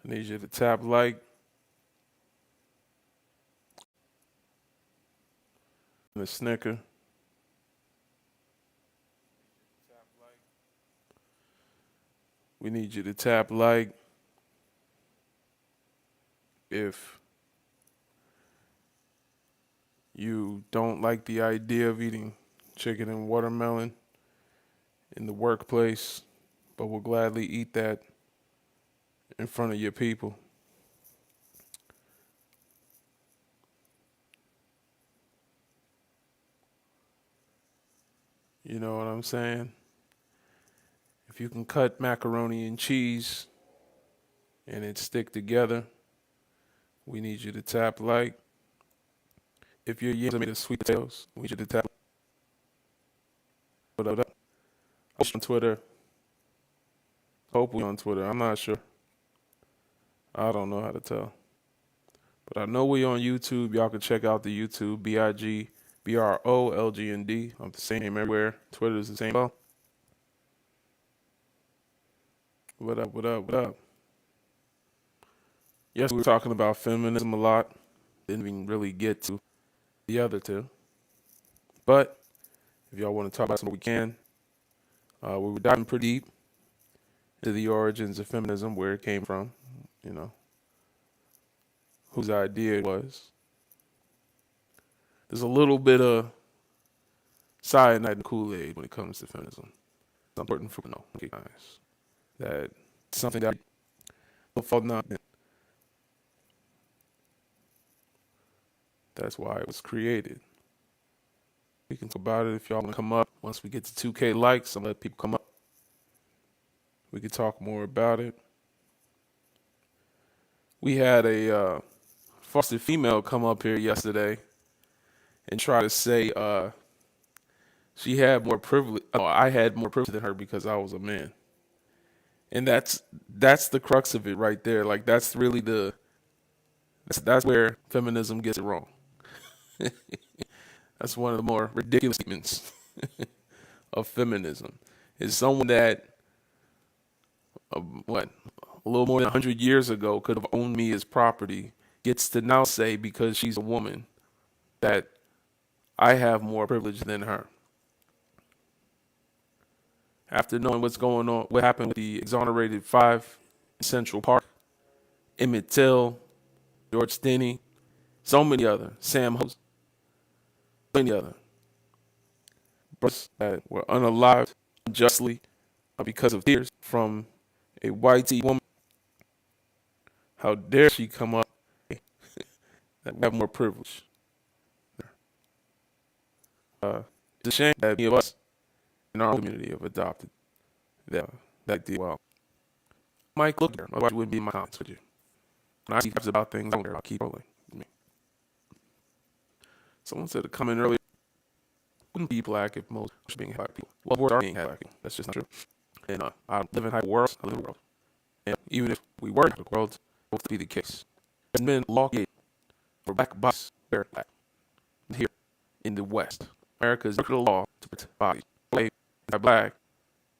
I need you to tap like and a snicker. We need you to tap like if you don't like the idea of eating chicken and watermelon in the workplace, but will gladly eat that in front of your people. You know what I'm saying? If you can cut macaroni and cheese and it stick together, we need you to tap like. If your yams are made of sweet potatoes, we need you to tap what up. Post on Twitter. Hope we on Twitter. I'm not sure. I don't know how to tell. But I know we on YouTube. Y'all can check out the YouTube BIGBROLGND. I'm the same name everywhere. Twitter is the same. Oh, what up? What up? What up? Yes, we were talking about feminism a lot. Didn't even really get to the other two. But if y'all want to talk about something, we can. We were diving pretty deep into the origins of feminism, where it came from, you know, whose idea it was. There's a little bit of cyanide in Kool-Aid when it comes to feminism. It's important for you to know, okay, guys, that it's something that don't fall down. That's why it was created. We can talk about it if y'all want to come up. Once we get to 2K likes and let people come up, we can talk more about it. We had a foster female come up here yesterday and try to say she had more privilege. Oh, I had more privilege than her because I was a man, and that's the crux of it right there. Like that's really that's where feminism gets it wrong. That's one of the more ridiculous statements of feminism. Is someone that what a little more than 100 years ago could have owned me as property gets to now say because she's a woman that I have more privilege than her. After knowing what's going on, what happened with the exonerated five in Central Park, Emmett Till, George Stinney, so many other, Sam House, so many other brothers that were unalived unjustly because of tears from a white woman. How dare she come up that we have more privilege? It's a shame that many of us in our own community have adopted that deal. Well, Mike, look here. Otherwise, you wouldn't be in my comments, would you? When I see facts about things, I don't care. I'll keep rolling. Someone said a comment earlier, wouldn't be black if most were being black people. Well, words are being black people. That's just not true. And I live in high worlds. I live in the world. And even if we were in the world, it would be the case. There's been law for black bodies wear black here in the West. America is the law to protect bodies. Black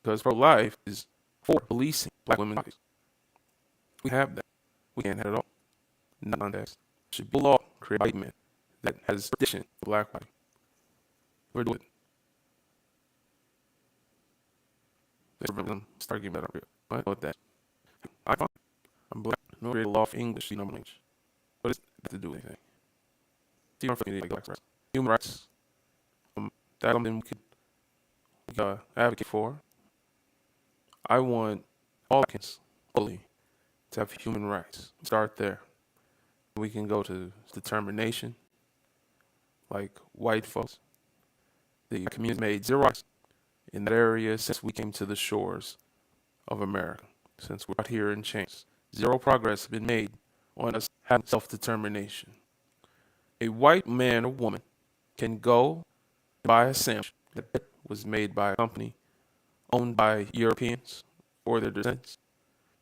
because pro-life is for policing black women's bodies. We have that. We can't have it all. Not context. Should be a law created by men that has tradition for black body. We're doing it. Start getting better. What about that? I'm black. No create a law for English, no English. What does that to do with anything? Human rights. That's something we could advocate for. I want all Americans fully to have human rights. Start there. We can go to determination, like white folks. The community made zero rights in that area since we came to the shores of America. Since we're out here in chains, zero progress has been made on us having self-determination. A white man or woman can go and buy a sandwich that was made by a company owned by Europeans or their descendants.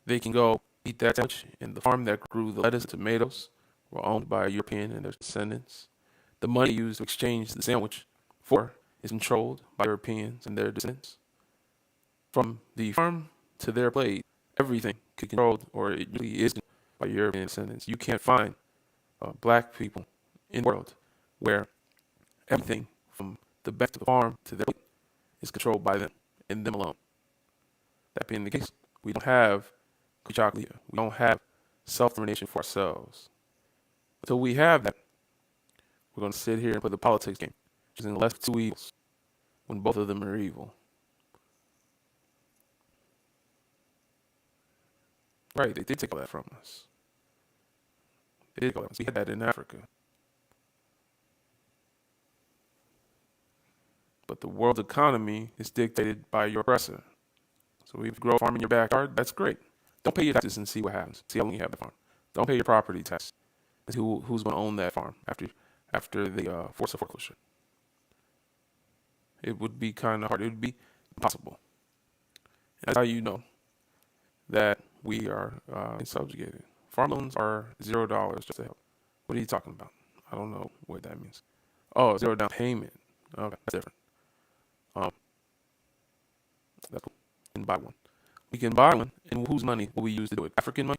They can go eat that sandwich, and the farm that grew the lettuce and tomatoes were owned by a European and their descendants. The money used to exchange the sandwich for is controlled by Europeans and their descendants. From the farm to their plate, everything could be controlled, or it really is by European descendants. You can't find black people in the world where everything from the back to the farm to the plate is controlled by them and them alone. That being the case, we don't have kuchaklia. We don't have self-determination for ourselves. Until we have that, we're going to sit here and play the politics game, which is in the less of two evils, when both of them are evil. Right, they did take all that from us. They did take all that from us. We had that in Africa. But the world economy is dictated by your oppressor. So if you grow a farm in your backyard, that's great. Don't pay your taxes and see what happens. See how long you have the farm. Don't pay your property tax. And see who's going to own that farm after they force a foreclosure. It would be kind of hard. It would be impossible. And that's how you know that we are subjugated. Farm loans are $0 just to help. What are you talking about? I don't know what that means. Oh, zero down payment. Okay, that's different. That's cool. We can buy one. We can buy one, and whose money will we use to do it? African money?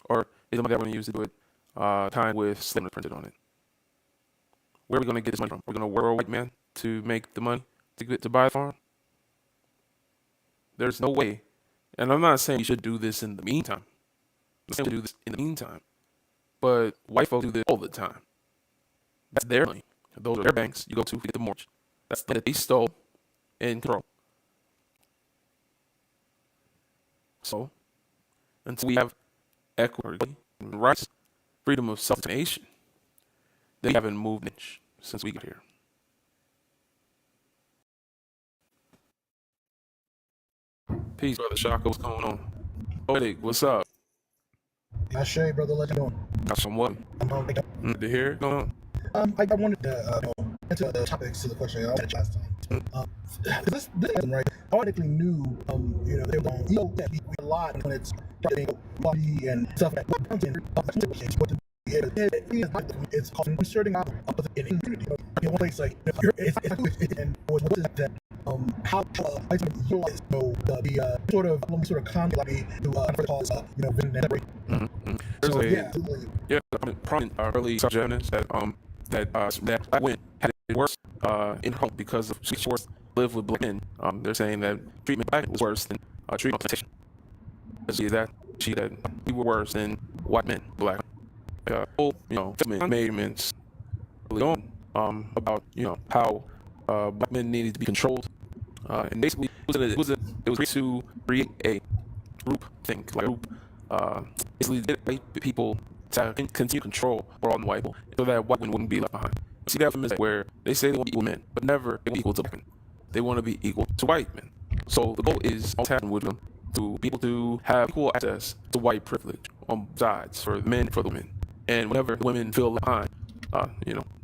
Or is the money that we're going to use to do it time with slavery printed on it? Where are we going to get this money from? We're going to work a white man to make the money to buy a farm? There's no way. And I'm not saying you should do this in the meantime. I'm saying we do this in the meantime. But white folks do this all the time. That's their money. Those are their banks you go to get the mortgage. That's the money that they stole and control. So, until we have equity, rights, freedom of self-determination, they haven't moved an inch since we got here. Peace, brother Shaka. What's going on? Poetic, what's up? I Shay, brother, let you know. Got some what? To hear? Going on? I wanted to into the topics to the question I wanted last time. This right? I already knew, they were going, that we a lot when it's body and stuff like that. It's called inserting out of the community. One place like and what is that? How I utilize the sort of comedy to cause and separate. There's prominent early subjects that went had it worse in home because of she forced to live with black men. They're saying that treatment black was worse than treatment plantation. That we were worse than white men, black. Measurements early on about how black men needed to be controlled, and basically it was to create a group think, like a group, basically get white people to continue control over all the white people, so that white women wouldn't be left behind. See that from where they say they want to be equal men, but never they want to be equal to black men. They want to be equal to white men. So the goal is always happening with them to people to have equal access to white privilege on sides for the men and for the women. And whenever women feel left behind,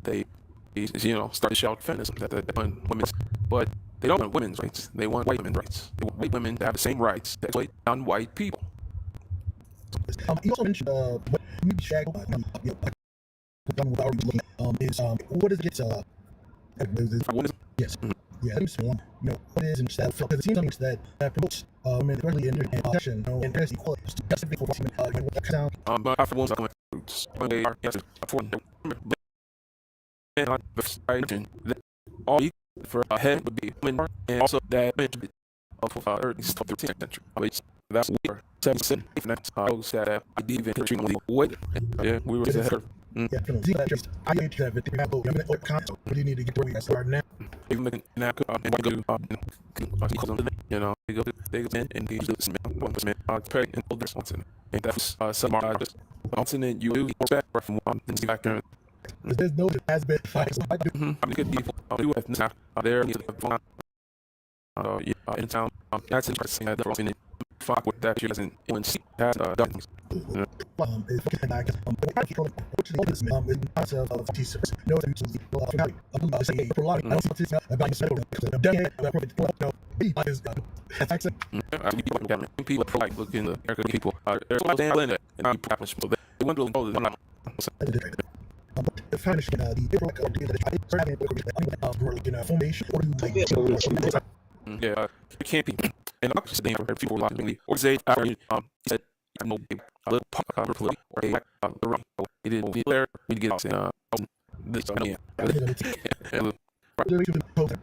they start to shout feminism that they want women's, but they don't want women's rights. They want white women's rights. They want white women to have the same rights that exploit non-white people. You also mentioned what we shag what is it? Yes. Mm-hmm. Yeah, I think one. What is and stuff because it seems like that promotes women early in protection, and there's equality. Specifically for women, what sound. But after women's roots, when they are important, all for a head would be women, and also that of 13th century. That's we are 7%. Those that idea of treatment with yeah, we were ahead. Yeah, I hate that if they have what do you need to get where we start now? Even now, and go they go in and they do this man, pray and all this once and that's some just continent you do respect from one and back there. There's no has been fights. Good people do it now. There in town. That's interesting that they're in fuck with that she doesn't even see has done things. People like looking at American people. There's a damn land and I'm practicing so they want to know that the Spanish formation or yeah, it can't be. And I'm just saying for people like me, or say, he said, I know a little part or a the right. It is there. We get out and this yeah.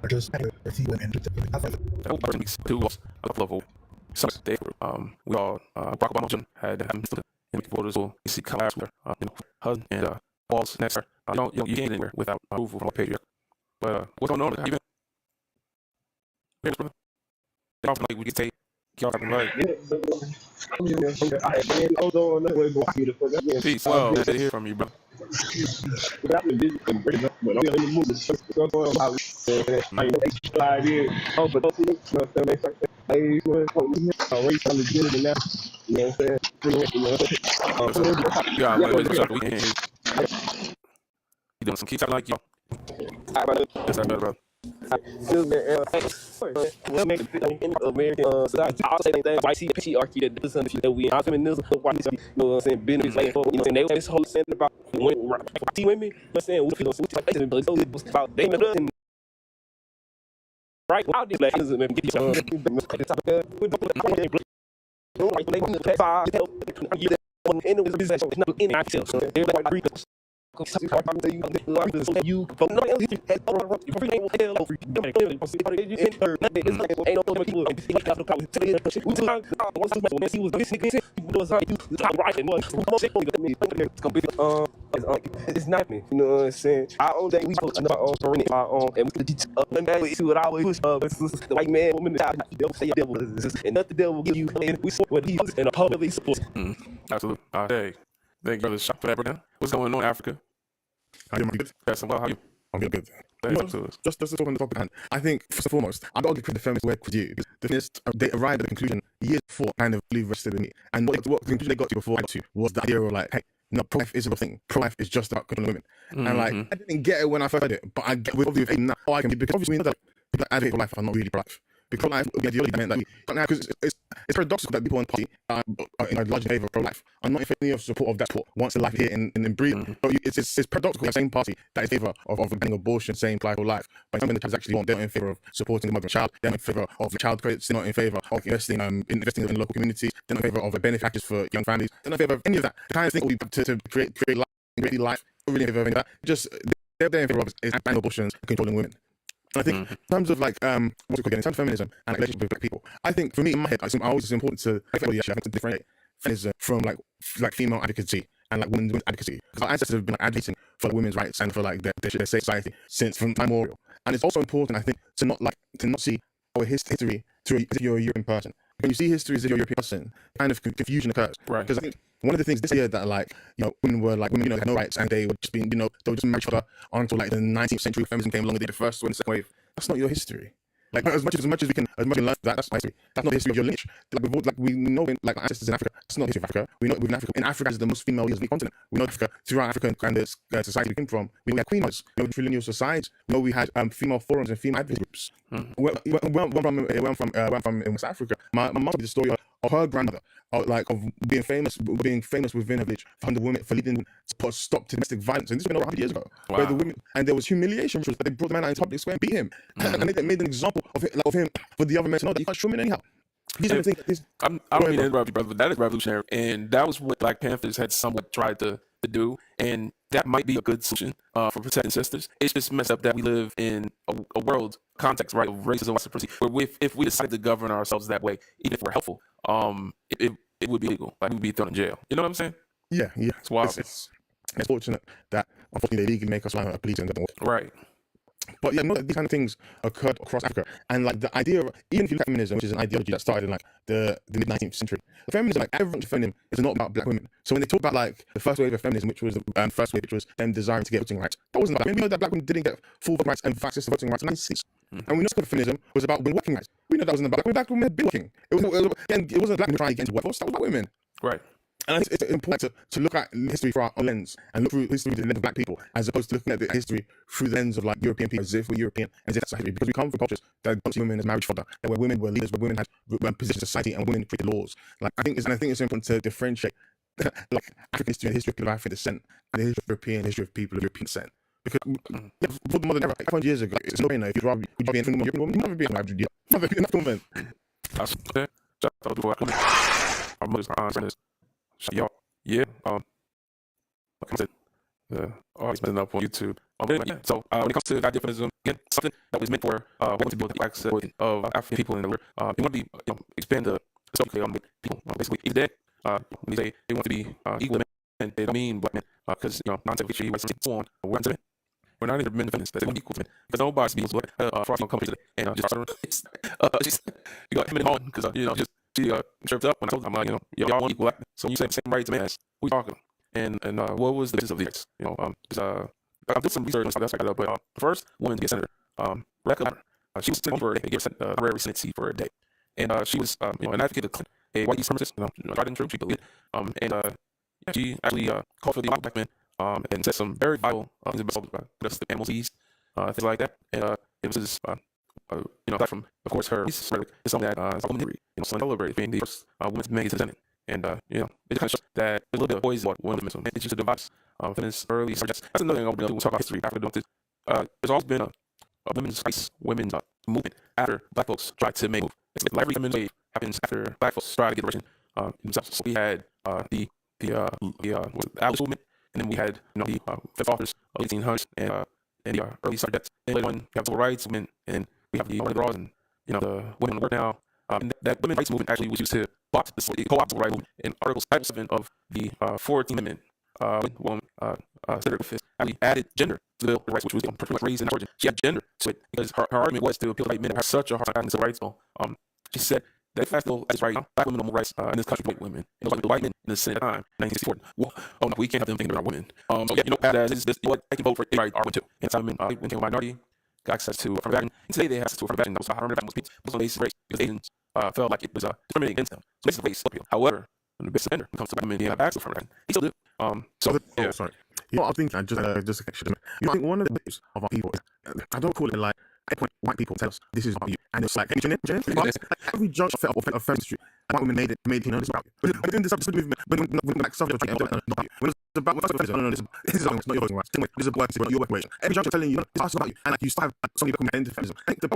Just women. That whole person weeks two was a couple of some day we all Barack Obama had in the photos so you see collabs with husband and balls next you can't anywhere without approval from a patriarch. But what's going on? How you been? Like we can take y'all right. Peace. Well, good to hear from you, bro. Yeah, we can hear you. You doing some keys? I like you. That's that better, bro. Well, maybe in American society, I'll say things like patriarchy that does something that we are feminism, you know what I'm saying, benefits, like, you know what I'm saying, they this whole saying about women, women, you know what I'm saying, we feel like it's about they and right out there, like, get it's not me, you know what I'm saying? Our own day, we supposed to know our own story, our own, and we can teach and that see what I always push the white man, woman, the devil, say the devil is, and not the devil will give you, and we support what he is, and publicly support. Absolutely. Hey, thank you, brother. Shop for that, bro. What's going on in Africa? How you doing? Good. That's well. How you? I'm good. Just to talk on the topic, and I think first and foremost, I'd argue the feminist work with you. The feminists they arrived at the conclusion years before, kind of really rested in me, and what the conclusion they got to before I got to was the idea of like, hey, no, pro-life isn't a thing. Pro-life is just about controlling women, and like I didn't get it when I first heard it, but I get with obviously now I can because obviously we know that people that advocate for life are not really pro-life. Because life, the ideology that meant that we can't have, because it's paradoxical that people in party are in a large favor of pro-life are not in favor of support of that support once the life here and then breathing. So it's paradoxical. The same party that is in favor of banning abortion, saying life or life, but something that actually want, they're not in favor of supporting the mother and child. They're not in favor of child credits. They're not in favor of investing in local communities. They're not in favor of benefit packages for young families. They're not in favor of any of that. The kind of thing we to create life. Not really in favor of any of that. Just they're in favor of is banning abortions and controlling women. I think in terms of like in terms of feminism and like relationship with black people, I think for me in my head, it's important to to differentiate feminism from like female advocacy and like women's advocacy, because our ancestors have been like, advocating for like, women's rights and for like their safe society since from time immemorial. And it's also important, I think, to not see our history through as if you're a European person. When you see history as if you're a European person, kind of confusion occurs. Right. Because I think one of the things this year that like women had no rights and they would just be they would just marry each other until like the 19th century feminism came along and did the first one, the second wave. That's not your history. Like as much as we can learn that's my history. That's not the history of your lineage. Like we know like our ancestors in Africa. That's not the history of Africa. We know within Africa. In Africa is the most female leaders in the continent. We know Africa throughout Africa and the society we came from. We had queen mothers. We know trilineal societies. We know we had female forums and female advocacy groups. Where I'm from in West Africa. My mom told me the story of her grandmother, of being famous within her village for leading women to put a stop to domestic violence, and this has been over 100 years ago. Wow. Where the women and there was humiliation, which was that they brought the man out in public square and beat him, and they made an example of him for the other men to know that you can't show men anyhow. I don't mean to interrupt you, brother, but that is revolutionary, and that was what Black Panthers had somewhat tried to do, and that might be a good solution for protecting sisters. It's just messed up that we live in a world context, right, of racism and supremacy, where if we decide to govern ourselves that way, even if we're helpful, it would be illegal. Like, we'd be thrown in jail. You know what I'm saying? Yeah. It's wild. It's fortunate that unfortunately they legally make us a police and right. But yeah, these kind of things occurred across Africa, and like the idea of, even if you look at feminism, which is an ideology that started in like the mid 19th century, feminism, like everyone feminism is not about black women. So when they talk about like the first wave of feminism, which was the first wave, which was them desiring to get voting rights, that wasn't about women. We know that black women didn't get full voting rights and access to voting rights in the 1960s. And we know that feminism was about women working rights. We know that wasn't about black women had been working. It wasn't black women trying to get into workforce. That was about women. Right. And I think it's important to look at history through our own lens and look through history through the lens of black people, as opposed to looking at the history through the lens of like European people, as if we're European, as if that's history. Because we come from cultures that don't see women as marriage fodder, where women were leaders, where women had positions in society, and women created laws. Like I think it's important to differentiate like African history and the history of people of African descent and the history of European history of people of European descent. Because for the modern era, 500 years ago, it's no brainer. If you'd be an European woman, you'd never be an African woman. That's okay. Our mothers, our aunts, y'all. Yeah. Like I said, always messing up on YouTube. But anyway, yeah. So when it comes to idea feminism, again, something that was meant for women to build the access of African people in the world. They want to be, expand the scope on people. Basically, either that, when they say they want to be equal men, they don't mean black men, because non-sexual white so on. We're not even men feminists. They want to be equal to men because nobody's being black. Frost gonna come today and just you got him in on because she tripped up when I told them y'all want equal black. So you say the same rights as men. Who you talking? And what was the basis of the rights? I did some research on that, but the first woman to get senator, Rebecca Latimer, she was sitting for a day. They gave her a honorary Senate seat for a day, and she was an advocate of Clinton, a white supremacist. Tried and true, she believed. She actually called for the black men, and said some very vital things about the animals disease, things like that. And it was just aside from, of course, her rhetoric is something that is women celebrated being the first woman to make it to the Senate. And it kind of shows that there's a little bit of poison about women. It's just a device. Feminist early suggest that's another thing I want to do. We'll talk about history after doing this. There's always been a women's rights, women's movement after black folks tried to make a move. It's like every women's wave happens after black folks try to get liberation themselves. So we had the abolition movement, and then we had the fifth authors of the 1800s and the early suffragettes. And later on, we have civil rights movement, and we have the women laws, and the women work now. And that women's rights movement actually was used to block the co-op civil rights movement. In Title 7 of the 14th Amendment, Senator Griffith actually added gender to the Bill of Rights, which was pretty much raised in origin. She had gender to it because her argument was to appeal to white men who have such a hard time in the civil rights bill. She said that if that's still right now, black women have more rights in this country than white women. And it was like the white men in the Senate at the time, 1964. Well, oh no, we can't have them thinking about women. So yeah, that is this. They can vote for any right are too. And some women, when they were minority, got access to affirmative action. And today they have access to affirmative action. That was how affirmative action was on the basis of race because Asians felt like it was discriminating against them. So basically, race appeal. However, when the best offender comes to black men, they have access to affirmative action. He still do. Yeah. Sorry. You know what I think? Just a connection. I think one of the bits of our people is, I don't call it like, at point white people tell us this is about you, and it's like, hey, Jen, like every judge of feminist white women made it, this about you. But in the subject movement, when like suffrage was not about you. When it's about no, this is not your voting rights. This is about your work relation. Every judge is telling you, this is about you, and like you still have somebody becoming into feminism. I think the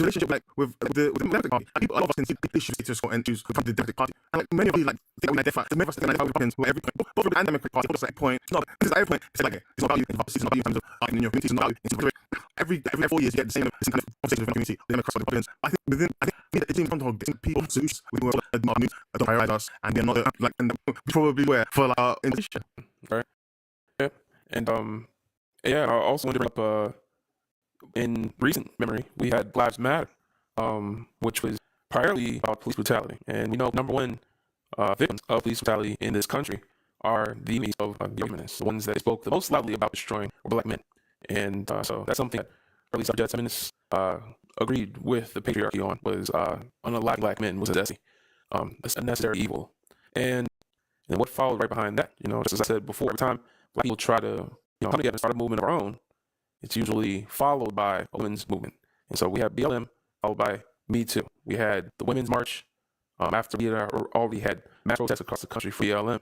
relationship with the Democratic Party, and people, a lot of us can see big issues to score and choose from the Democratic Party, and like many of you like think we identify, the many of us think we identify with Republicans, where every point, both Republican and Democratic Party, both at a point, no, this is at every point, it's like it's not about you, it's not about you in terms of in your community, it's not about you. Every 4 years you get the same kind of conversation with the community, the Democrats or the Republicans. I think it's in front of people solutions with news don't prioritize us, and they're not and probably where for our institution. Right. Yeah. And I also want to bring up in recent memory we had Black Lives Matter, which was primarily about police brutality, and we know number one victims of police brutality in this country are the enemies of the humanists, the ones that spoke the most loudly about destroying black men. And so that's something that early suffragettes feminists agreed with the patriarchy on, was unaliving black men was a necessity. It's a necessary evil. And what followed right behind that, just as I said before, every time black people try to come together and start a movement of our own, it's usually followed by a women's movement. And so we have BLM followed by Me Too. We had the Women's March after we had already had mass protests across the country for BLM.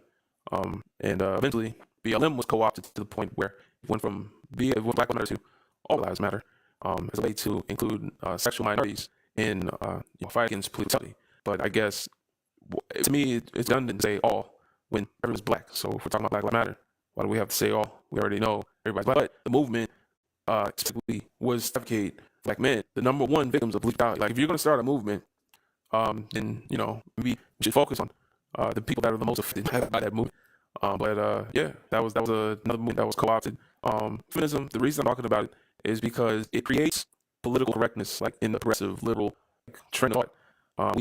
And eventually BLM was co-opted to the point where it went from Black Lives Matter to All Lives Matter as a way to include sexual minorities in fight against police brutality. But I guess to me it's redundant to say all when everyone's black. So if we're talking about Black Lives Matter, why do we have to say all? We already know everybody's black. But the movement specifically was to advocate black men, the number one victims of police brutality. Like if you're going to start a movement, then maybe we should focus on the people that are the most affected by that movement. That was another movement that was co-opted. Feminism. The reason I'm talking about it is because it creates political correctness, like in the progressive liberal trend of thought.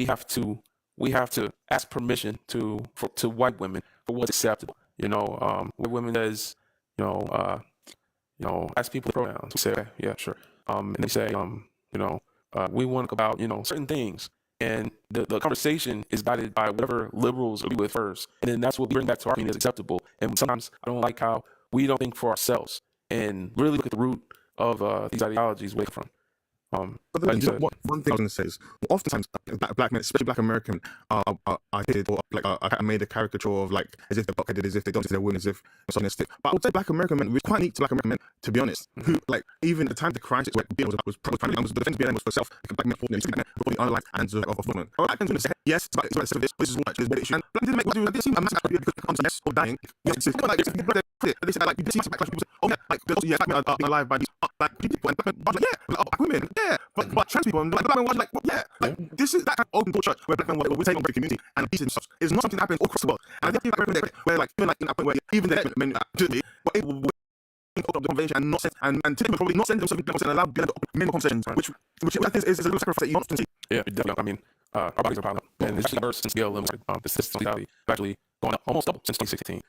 We have to ask permission to white women for what's acceptable. White women does ask people pronouns. We say, okay, yeah, sure. And they say, we want to talk about certain things. And the conversation is guided by whatever liberals agree with first. And then that's what we bring back to our community as acceptable. And sometimes I don't like how we don't think for ourselves and really look at the root of these ideologies where they come from. But Like then, you you know said, what? One thing I was going to say is, oftentimes black men, especially black American, are hated or like are made a caricature of, like, as if they're blockheaded, as if they don't see their women, as if they're misogynistic. But I would say black American men, we're quite neat to black American men, to be honest. Who, like, even at the time of the crisis where BLM was primarily, the defense of BLM was for self, black men fought, you know, black men before the unalived and of women. Black men say, yes, it's about this is what is issue. And black men didn't make what they seem a massive idea because it comes to yes or dying. Yes, it's like they said, like, you see some black people say, oh yeah, like there's also, yeah, black men are alive by these black people, and black men are like, yeah, like, black women, yeah, but trans people, and black men was like, well, yeah, like this is that kind of open door church where black men we take on the community and peace and stuff. It's not something that happens all across the world. And I think black men where, like, even like in that point where even the men actually were able to open up the convention and not send and today probably not send themselves and allow men conversations, which I think is a little sacrifice that you often see. yeah, definitely. I mean, our bodies are piling up, and it's actually worse since BLM started. The statistics have actually gone up almost double since 2016.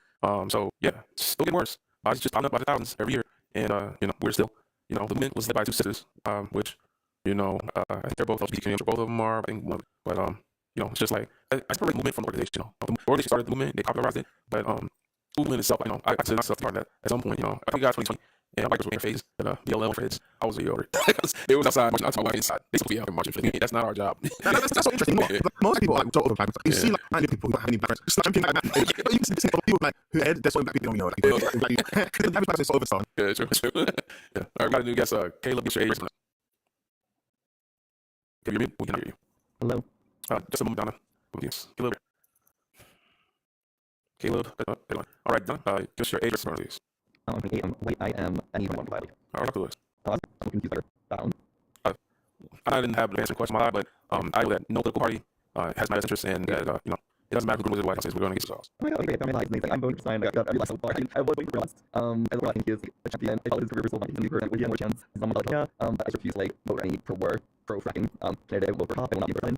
So yeah, it's still getting worse. Bodies just piling up by the thousands every year, and you know, we're still, you know, the movement was led by two sisters, which, you know, I think they're both LGBT community, both of them are, I think one, but you know, it's just like I separate the movement from the organization. You know, the organization started the movement, they popularized it, but movement itself, you know, I consider myself part of that at some point. You know, I think I got 2020. And bikers were in phase, and BLM for heads. I was a older. They was outside marching. I was talking about inside. They supposed to be out marching for me. That's not our job. That's so interesting. You know, like, most people are like don't overhype. You see like many people who have many black friends, just like like that. But you can see people like who head. That's what black people don't know. Like, the average black is so overstar. Yeah, true. Yeah. All right, we got a new guest. Caleb, get your age. Can you hear me? We can hear you. Hello. Just a moment down there. Caleb. Caleb. All right, done. Give us your age, please. Wait, I am anyone black. All right, cool. I'm confused there. Down. I didn't have an answer question my life, but I know that no political party has my best interest, and that you know, it doesn't matter who the White House is. We're going to get ourselves. Oh my god, okay, I realized amazing. I'm voting for sign. I got every last so far. I was waiting for last. As well, I think he is a champion. I thought his career was so much in the would he have more chance? He's not like, yeah. But I refuse to like vote for any pro fracking candidate. Vote for Hop. I will not be for him.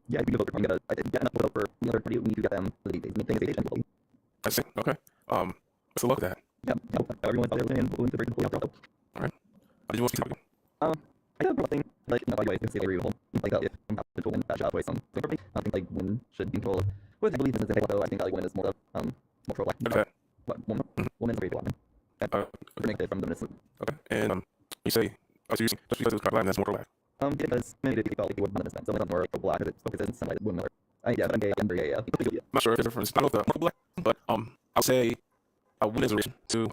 Yeah, we can vote for. I'm gonna. I didn't get enough to vote for the other party. We need to get them the thing is I see. Okay. What's the luck of that? Yeah, everyone's out there and willing to break the pull out. All right. How do you want to keep talking? I got a thing, like, no, by the way, it's very real. Like, if I'm happy to win that job by some thing for me, I think, like, women should be controlled. With I believe in this thing, though, I think, like, women is more pro-black. Okay. What, women are very black. Connected from the minister. Okay. And, you say, so you're saying, just because it was black, that's more pro-black? Yeah, because maybe they felt like they wouldn't understand. So, like, I'm more pro-black, because it's focused in some, like, women are, yeah, but I'm gay, I'm very gay, yeah. I'm not sure if there's a difference. I don't know if the pro-black, but, I'll say, women is a relation to,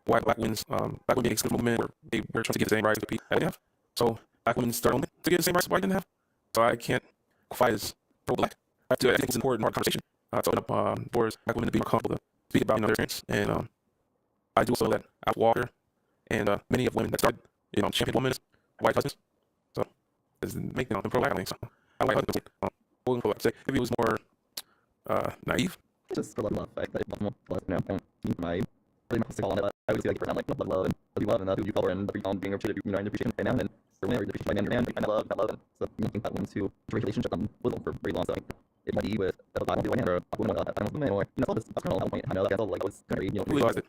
why black women's, black women exclusive movement, where they were trying to get the same rights that they have. So black women started to get the same rights white didn't have. So I can't qualify as pro-black. I think it's an important part of the conversation to open up for black women to be more comfortable to speak about, you know, their experience. And I do also that Al Walker and many of women that started, you know, champion women, white husbands. So it's making them pro-black, I think. So I like husbands. I'd say maybe it was more naive. Just for love, I love now. I don't need my really much to call on it. I would say like for like love and love and who you color and every song being appreciated, you know, and appreciation right now and for women, appreciation by man, like, I love and so you know, I think that women to a relationship with them for very long. So like, it might be with a black woman or a woman with a woman or you know, that's kind of point. I know like I thought like I was kind of you know. Who realized it?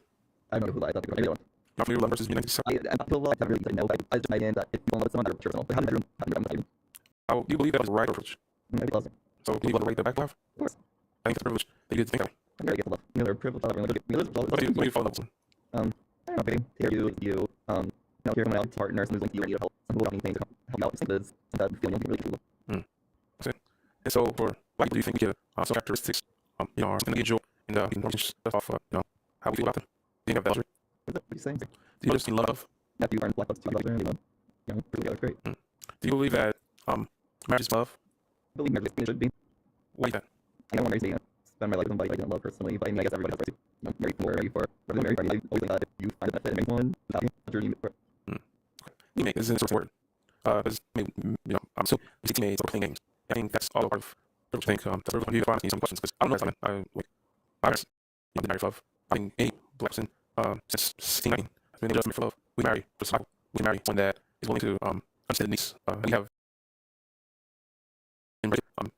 I don't know who lied. I don't know. Not familiar with love versus united. I feel like I really know. I just made in that if you don't love someone, they're personal. But how do do you believe that was the right approach? Maybe also. So do you want to rate that back to love? Of course. I think it's a privilege that you get to think that way. I'm very grateful. You know, they're privileged. What do you follow up on? I don't know, maybe hear you know, hear someone else's partner, someone's like you and need help, some people don't need anything to help you out. It's like that feeling really cool. Okay. And so for white people, do you think we get some characteristics, you know, our individual and stuff off, you know, how we feel about them? Do you have that? What are you saying? Do you just love? Yeah, you learn black belts too, you know, really great. Do you believe that marriage is love? I believe marriage should be. Why is that? I don't want to spend my life with somebody I don't love personally, but I mean, I guess everybody has right to, you know, marry for marry for. I always think that if you find a benefit and make one, that's a journey for. You make this is important because you know I'm so teammates or playing games. I think that's all part of. I think that's really you ask me some questions because I don't know if I'm like my parents, you know, been married for love. I mean, any black person since 16, 19 has been just for love. We marry for survival. We marry one that is willing to understand the needs we have. And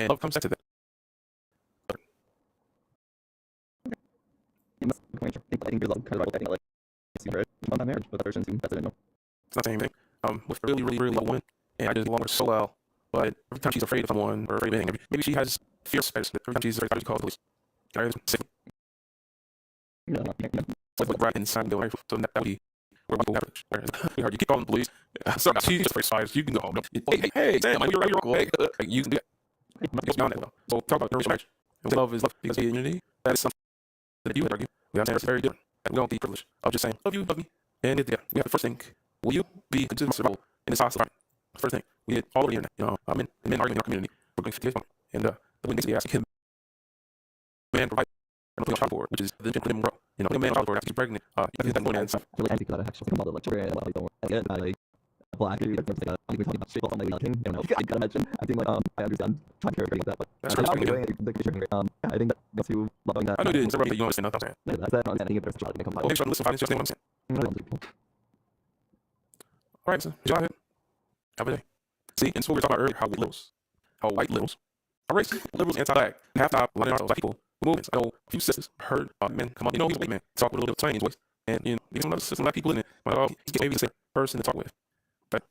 love comes back to that. I think there's a kind of I think like on that marriage, but that person that's it. No. It's not the same thing. With really love woman, and I just love her so well. But every time she's afraid of someone or afraid of anything, maybe she has fear space. Every time she's afraid, she calls the police. Right? Sick. Yeah. It's like right inside the life. So that would be we're below average. You heard you keep calling the police. So she's just afraid of spiders. You can go home. Hey, Sam, you're right, you're uncle. Hey, you can do that. It goes beyond that though. So talk about interracial marriage. And love is love because of unity. That is something that you would argue. We understand it's very different. And we don't need privilege. I'm just saying, love you, love me. And yeah, we have the first thing. Will you be considered survival in this hostile environment? First thing, we did all over the internet. Men arguing in our community. We're going 50 and the women basically ask him, man, provide a child board, which is the gentleman grow. A man child board after you're pregnant. You have to get that going and stuff. Really angry because I actually think about like children and what they don't get by like black dude. Like we're talking about straight up on like king. I don't know. I gotta imagine. I think like I understand trying to carry that, but That's how crazy. you're doing it, I think that goes to loving that. I know you didn't. You don't understand what I'm saying. That's that. I think if there's a child, they come Make sure to listen. Find what I'm saying. All right, so y'all have a day. See, and so we were talking about earlier how white liberals are racist, liberals anti-black, and half the time lining ourselves like people movements. I know a few sisters heard men come up. He's a white man, talk with a little bit of Chinese voice, and there's some other sisters, black people in it. He's maybe the same person to talk with, but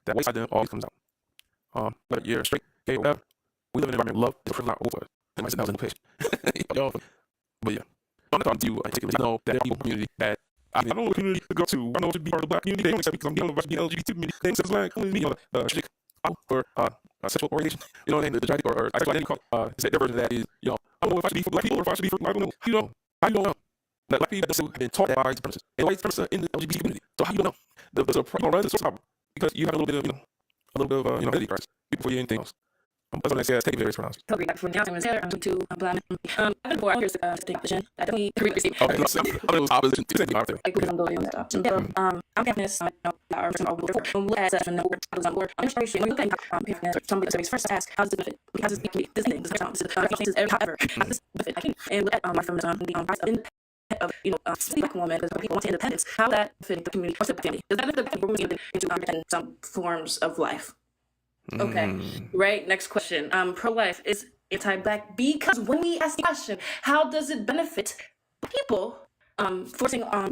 that white side then always comes out. But you're straight, gay, whatever. We live in an environment love is privilege over. It might say that was in the page. But yeah, I'm not talking to you particularly. I know that there are people in the community that I know what community to go to. I know to be part of the black community. They don't accept me because I'm dealing with the LGBT community. They accept black community or sexual orientation. You know what I mean? The tragic or sexual identity called. Their version of that is, I don't know if I should be for black people or if I should be for, I don't know. How you know? How you don't know? That black people have been taught that by white supremacists. And white supremacists are in the LGBT community. So how you don't know? The source problem. Because you have a little bit of, identity crisis before you anything else. That's what I say. Take it very pronounced. Totally back from downtown Taylor. I'm to blind. I've been before. I'm here to take opposition. I definitely agree with you. Okay, no, I was opposition. Like because I'm going on that option. I'm feminist. I know our person are before. When we look at such and we're on board. I'm just when we look at feminist, somebody surveys first ask how does it benefit? Because this thing, this is however, how does this benefit? I can and look at my feminism the rise of black woman because people want to independence. How that fit the community? What's the family? Does that benefit the women into understand some forms of life? Okay, right. Next question. Pro-life is anti-black because when we ask the question, how does it benefit people? Forcing our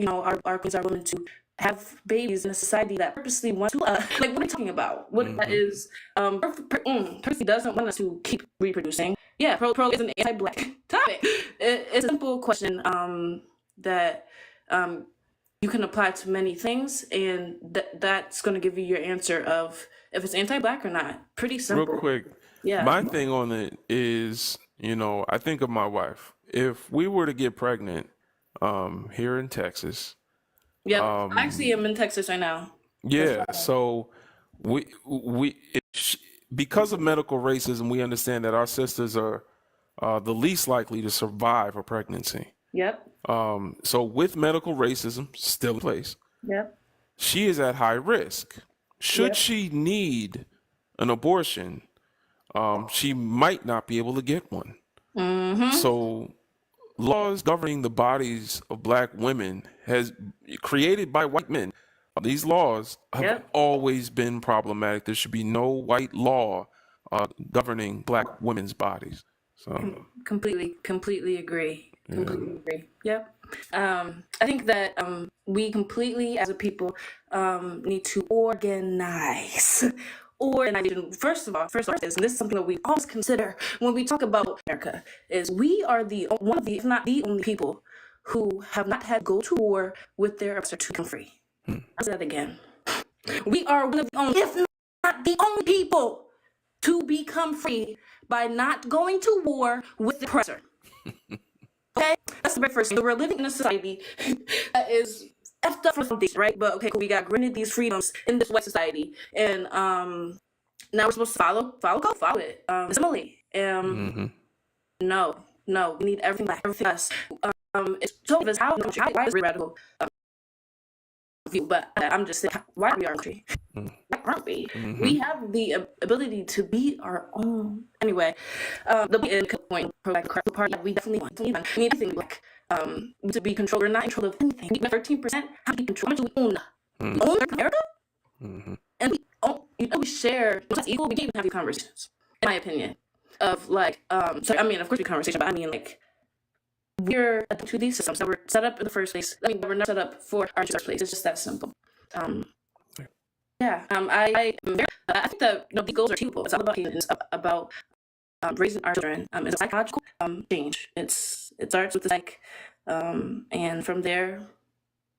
queens, our women to have babies in a society that purposely wants to like what are we talking about? What that is purposely doesn't want us to keep reproducing. Yeah, pro is an anti-black topic. It's a simple question that you can apply to many things, and that's going to give you your answer of if it's anti-black or not. Pretty simple. Real quick, my thing on it is, I think of my wife. If we were to get pregnant here in Texas. I actually am in Texas right now. Yeah, so because of medical racism, we understand that our sisters are the least likely to survive a pregnancy. Yep. So with medical racism still in place, she is at high risk. Should she need an abortion, she might not be able to get one. So laws governing the bodies of black women has created by white men. These laws have always been problematic. There should be no white law governing black women's bodies. So completely agree. Completely agree. Yep. I think that we completely, as a people, need to organize. First of all, and this is something that we always consider when we talk about America, is we are one of the, if not the only people who have not had to go to war with their oppressor to become free. I'll say that again. We are one of the only, if not the only people to become free by not going to war with the oppressor. Okay? That's the very first thing. So we're living in a society that is effed up for some things, right? But okay, cool. We got granted these freedoms in this white society, and now we're supposed to follow it. Similarly, no, we need everything black, everything us. It's totally why is radical view, but I'm just saying, why are we our country? Why aren't we? We have the ability to be our own. Anyway, the point part we definitely want. We need everything black. To be controlled. We're not in control of anything. We 13%. How do we control? How much do we own? We own America, and we share. It's equal. We can't even have these conversations, in my opinion. Of like, of course we conversation, but I mean like, we're adapting to these systems that were set up in the first place. I mean, we're not set up for our first place. It's just that simple. I think that these goals are achievable. It's all about raising our children. It's a psychological change. It starts with the psych, and from there,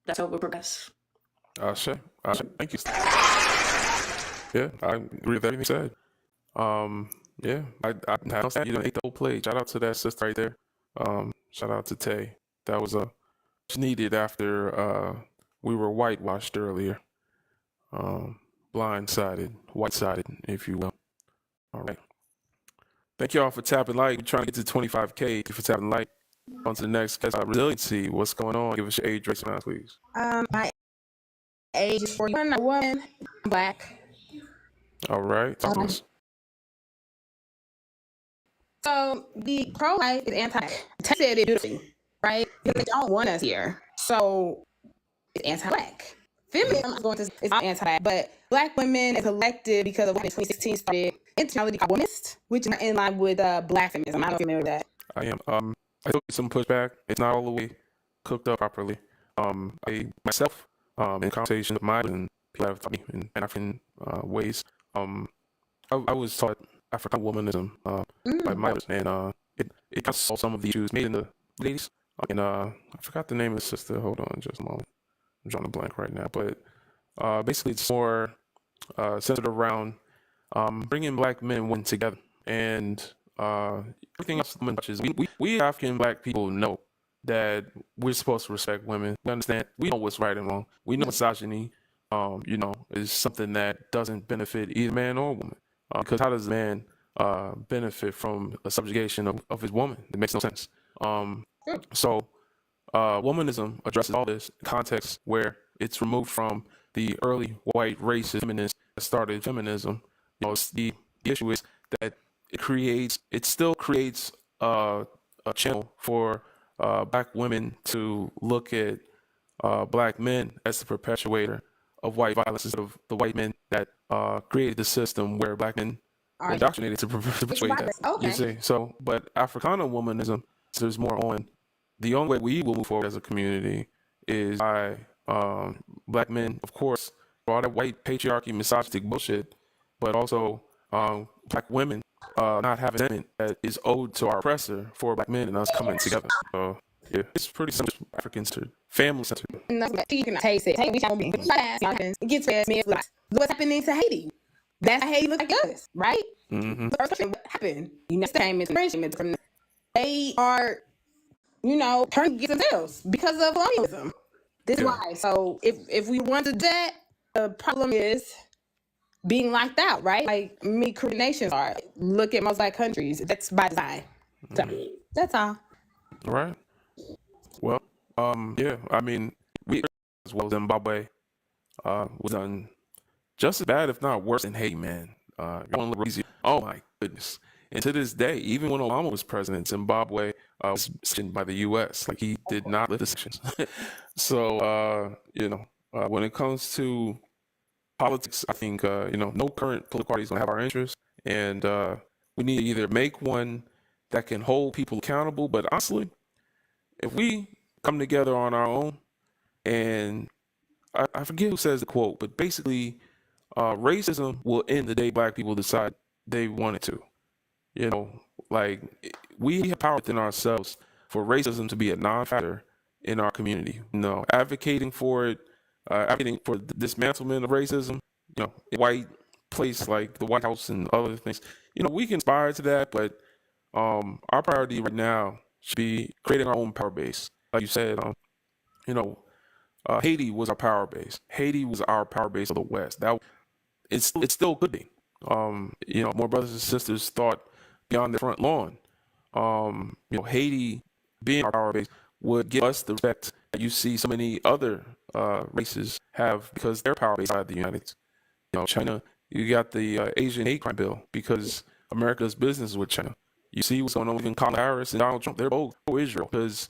that's how we'll progress. Sure. Thank you. Yeah, I agree with everything you said. Yeah, I don't say you done ate the whole plate. Shout out to that sister right there. Shout out to Tay. That was much needed after we were whitewashed earlier. Um, blindsided, white-sided, if you will. All right. Thank you all for tapping like. We're trying to get to 25K. Thank you for tapping like. On to the next guest. Resiliency. What's going on? Give us your age, race, and time, please. My age is 41. I'm a woman. I'm black. All right. Talk to us. So the pro-life is anti. Tech said it beautifully, right? Because they don't want us here. So it's anti-black. Feminism is going to is not anti-black, but black women is elected because of what in 2016 started intentionality called womanist, which is in line with black feminism. I don't know if you're familiar with that. I am. I took some pushback. It's not all the way cooked up properly. I myself, in conversation with mine and people have taught me in African ways. I was taught African womanism by my elders, and it kind of solved some of the issues made in the ladies. And I forgot the name of the sister. Hold on, just a moment. I'm drawing a blank right now, but basically it's more centered around bringing black men and women together, and everything else women touches. We African black people know that we're supposed to respect women. We understand. We know what's right and wrong. We know misogyny, is something that doesn't benefit either man or woman. Because how does a man benefit from a subjugation of his woman? It makes no sense. So womanism addresses all this in context where it's removed from the early white racist feminists that started feminism. The issue is that it still creates a channel for black women to look at black men as the perpetuator of white violence instead of the white men that created the system where black men were indoctrinated to perpetuate that. Okay. You see, so but Africana womanism there's more on the only way we will move forward as a community is by black men, of course, for all that white patriarchy, misogynistic bullshit, but also black women not having resentment that is owed to our oppressor for black men and us coming together. So yeah, it's pretty simple, African centered, family centered. No, you can taste it. Haiti, we get to me. What's happening to Haiti? That's how Haiti looks like us, right? Mm-hmm. The first question, what happened? You know, came into friendship from they are, turning against themselves because of colonialism. This is why. So if we want to do that, the problem is being locked out, right? Like mid-career nations are. Look at most black countries. That's by design. So that's all. All right. Well, yeah. I mean, we as well Zimbabwe was done just as bad, if not worse, than Haiti, man. Oh my goodness. And to this day, even when Obama was president, Zimbabwe was sanctioned by the U.S. Like he did not lift the sanctions. So when it comes to politics, I think no current political party is going to have our interests, and we need to either make one that can hold people accountable. But honestly, if we come together on our own, and I forget who says the quote, but basically, racism will end the day black people decide they want it to. Like we have power within ourselves for racism to be a non-factor in our community. Advocating for it, advocating for the dismantlement of racism. In white place like the White House and other things. We can aspire to that, but our priority right now should be creating our own power base. Like you said, Haiti was our power base. Haiti was our power base of the West. It still could be. More brothers and sisters thought beyond the front lawn. Haiti being our power base would give us the respect that you see so many other races have because they're power based outside the United States. China, you got the Asian hate crime bill because America does business with China. You see what's going on with Kamala Harris and Donald Trump. They're both pro-Israel because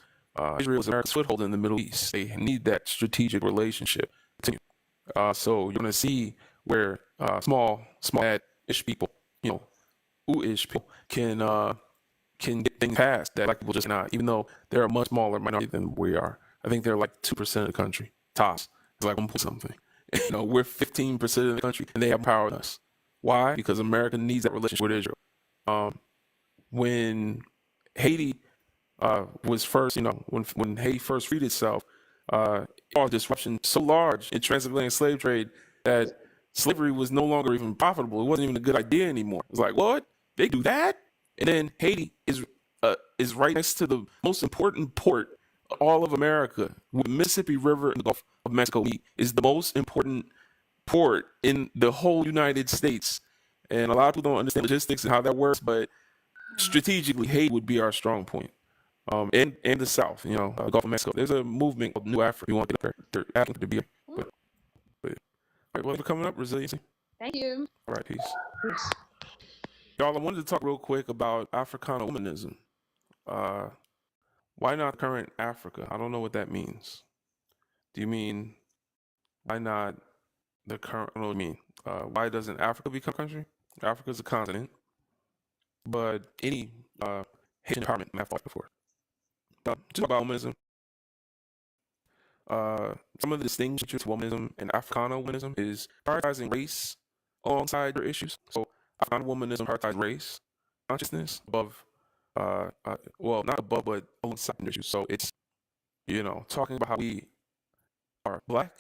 Israel is America's foothold in the Middle East. They need that strategic relationship. So you're going to see where small-ish people, who-ish people can get things passed that black people just cannot, even though they're a much smaller minority than we are. I think they're like 2% of the country, tops. It's like 1 point something. We're 15% of the country, and they have power than us. Why? Because America needs that relationship with Israel. When Haiti was first, when Haiti first freed itself, caused disruption so large in transatlantic slave trade that slavery was no longer even profitable. It wasn't even a good idea anymore. It was like, what? They do that? And then Haiti is right next to the most important port of all of America. The Mississippi River and the Gulf of Mexico meet is the most important port in the whole United States. And a lot of people don't understand logistics and how that works, but strategically, Haiti would be our strong point. And the South, Gulf of Mexico. There's a movement called New Africa. You want to get there, Africa to be, but all right, well, coming up, resiliency. Thank you. All right, peace. Y'all, I wanted to talk real quick about Africana womanism. Why not current Africa? I don't know what that means. Do you mean why not the current? I don't know what you mean. Why doesn't Africa become a country? Africa is a continent, but any Haitian empowerment I've thought before. Just about womanism. Some of the distinctions between womanism and Africana womanism is prioritizing race alongside your issues. So Africana womanism prioritizes race consciousness above, well, not above, but alongside your issues. So it's, talking about how we are black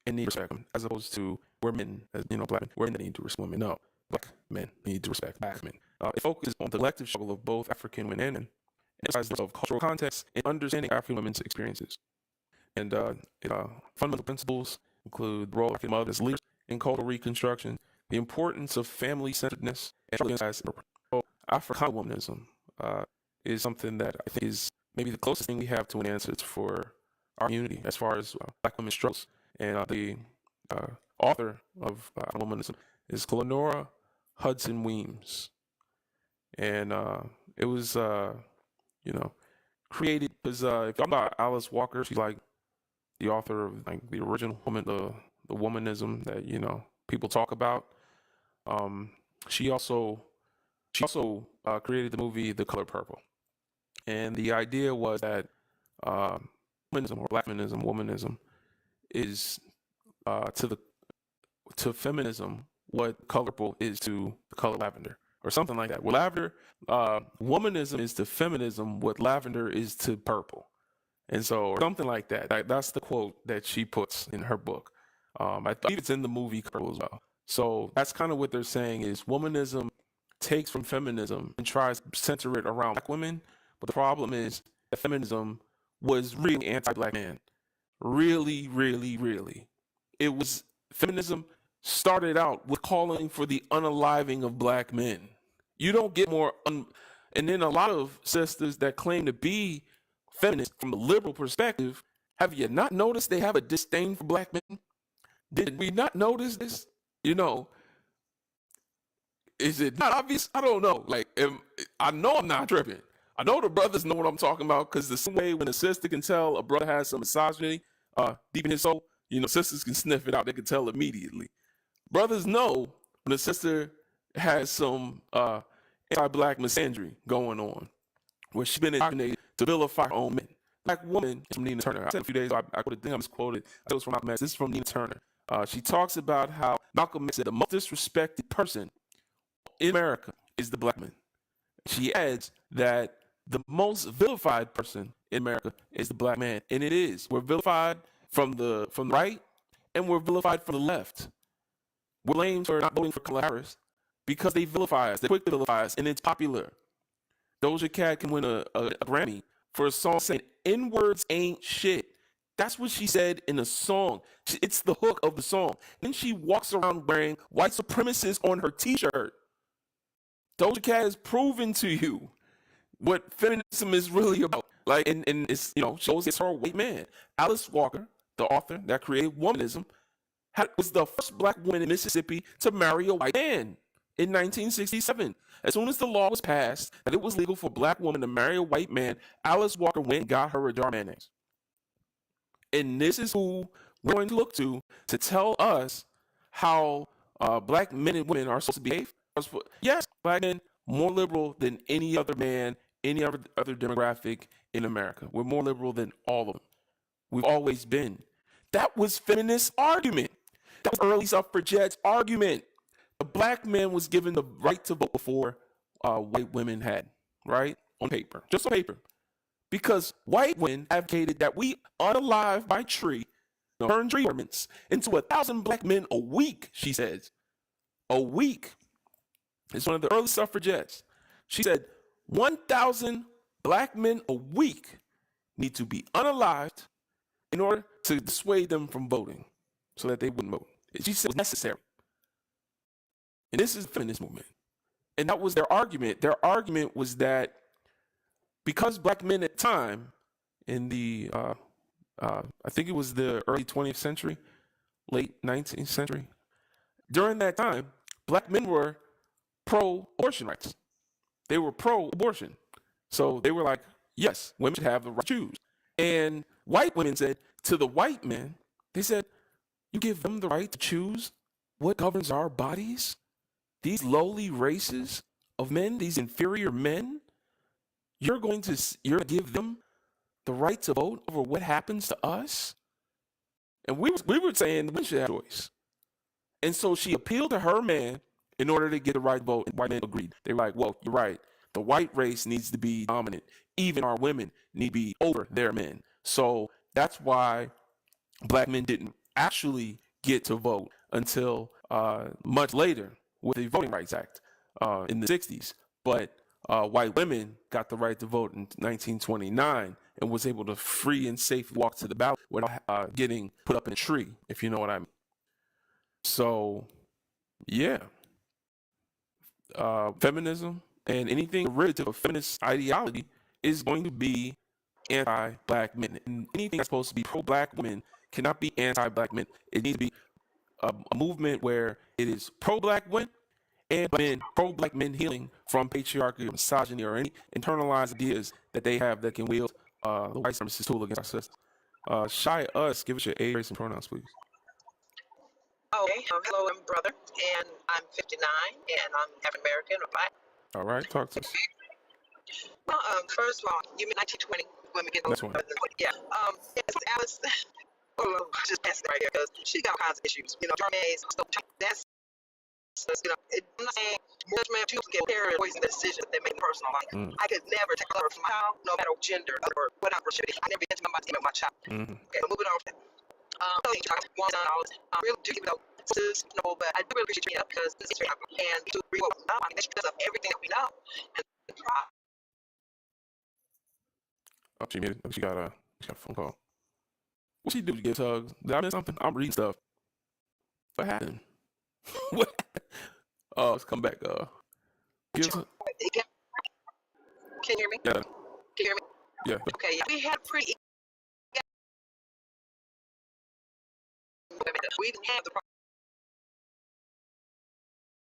and need respect, as opposed to we're men, as black men, we're men that need to respect women. No, black men need to respect black men. It focuses on the collective struggle of both African women and men, emphasizes of cultural context and understanding African women's experiences. And fundamental principles include the role of African mothers as leaders in cultural reconstruction, the importance of family-centeredness, and Africana womanism is something that I think is maybe the closest thing we have to an answer for our community as far as black women's struggles. And the author of womanism is Lenora Hudson Weems. And it was, created because if y'all know Alice Walker, she's like the author of like the original woman, the womanism that people talk about. She also created the movie The Color Purple, and the idea was that womanism or black feminism, womanism, is to feminism what color purple is to the color lavender, or something like that. Well, lavender, womanism is to feminism what lavender is to purple. And so, or something like that. That's the quote that she puts in her book. I believe it's in the movie Purple as well. So that's kind of what they're saying is womanism takes from feminism and tries to center it around black women. But the problem is that feminism was really anti-black man. Really, really, really. Feminism started out with calling for the unaliving of black men. You don't get more, and then a lot of sisters that claim to be feminists from a liberal perspective, have you not noticed they have a disdain for black men? Did we not notice this? Is it not obvious? I don't know. I know I'm not tripping. I know the brothers know what I'm talking about, because the same way when a sister can tell a brother has some misogyny deep in his soul, sisters can sniff it out. They can tell immediately. Brothers know when a sister has some anti-black misandry going on, where she's been indoctrinated to vilify her own men. Black woman from Nina Turner. I said a few days ago, I quoted, I think I misquoted. I think it was from Malcolm X. This is from Nina Turner. She talks about how Malcolm X said the most disrespected person in America is the black man. She adds that the most vilified person in America is the black man, and it is. We're vilified from the right, and we're vilified from the left. We're blamed for not voting for Kamala Harris because they vilify us. They quick to vilify us, and it's popular. Doja Cat can win a Grammy for a song saying N-words ain't shit. That's what she said in a song. It's the hook of the song. Then she walks around wearing white supremacists on her t-shirt. Doja Cat has proven to you what feminism is really about. And it's, shows it's her a white man. Alice Walker, the author that created womanism, was the first black woman in Mississippi to marry a white man in 1967. As soon as the law was passed that it was legal for a black woman to marry a white man, Alice Walker went and got her a jar of mayonnaise. And this is who we're going to look to tell us how black men and women are supposed to behave. Yes, black men more liberal than any other man, any other demographic in America. We're more liberal than all of them. We've always been. That was feminist argument. That was early suffragettes argument. The black man was given the right to vote before white women had, right? On paper, just on paper. because white women advocated that we unalive by tree, turn tree ornaments into 1,000 black men a week, she says. A week. It's one of the early suffragettes. She said 1,000 black men a week need to be unalived in order to dissuade them from voting so that they wouldn't vote. She said it was necessary. And this is the feminist movement. And that was their argument. Their argument was that because black men at the time, in the, I think it was the early 20th century, late 19th century, during that time, black men were pro-abortion rights. They were pro-abortion. So they were like, yes, women should have the right to choose. And white women said to the white men, they said, you give them the right to choose what governs our bodies? These lowly races of men, these inferior men, you're going to give them the right to vote over what happens to us? And we were saying women should have choice. And so she appealed to her man in order to get the right vote, and white men agreed. They were like, well, you're right. The white race needs to be dominant. Even our women need to be over their men. So that's why black men didn't actually get to vote until much later with the Voting Rights Act in the 60s. But white women got the right to vote in 1929 and was able to free and safely walk to the ballot without getting put up in a tree, if you know what I mean. So, yeah. Feminism and anything derivative of feminist ideology is going to be anti-black men. And anything that's supposed to be pro-black women cannot be anti-black men. It needs to be a movement where it is pro-black women and men, pro-black men healing from patriarchy or misogyny or any internalized ideas that they have that can wield the white supremacist tool against our sisters. Shy us, give us your age, race, and pronouns, please. Okay, hello, I'm brother, and I'm 59, and I'm African American or black. All right, talk to us. Well, first of all, you mean 1920 when we get those? Yeah. Alice, just pass it right here because she got all kinds of issues. You know, Germany's that's I'm not saying most men choose to get parent poison the decision that they make in personal life. I could never take a color from my child, no matter gender or whatever should be. I never get to my child. Okay, but moving on from that. I really do give it up. But I do really appreciate you because this is very helpful. And to agree with now, I mean, that's because of everything that we know. And the problem. Oh, she made it. She got a phone call. What she do to get hugs? Did I miss something? I'm reading stuff. What happened? What? Oh, let's come back. Can you hear me? Yeah. Can you hear me? Yeah. Okay. Yeah. We had pretty. We didn't have the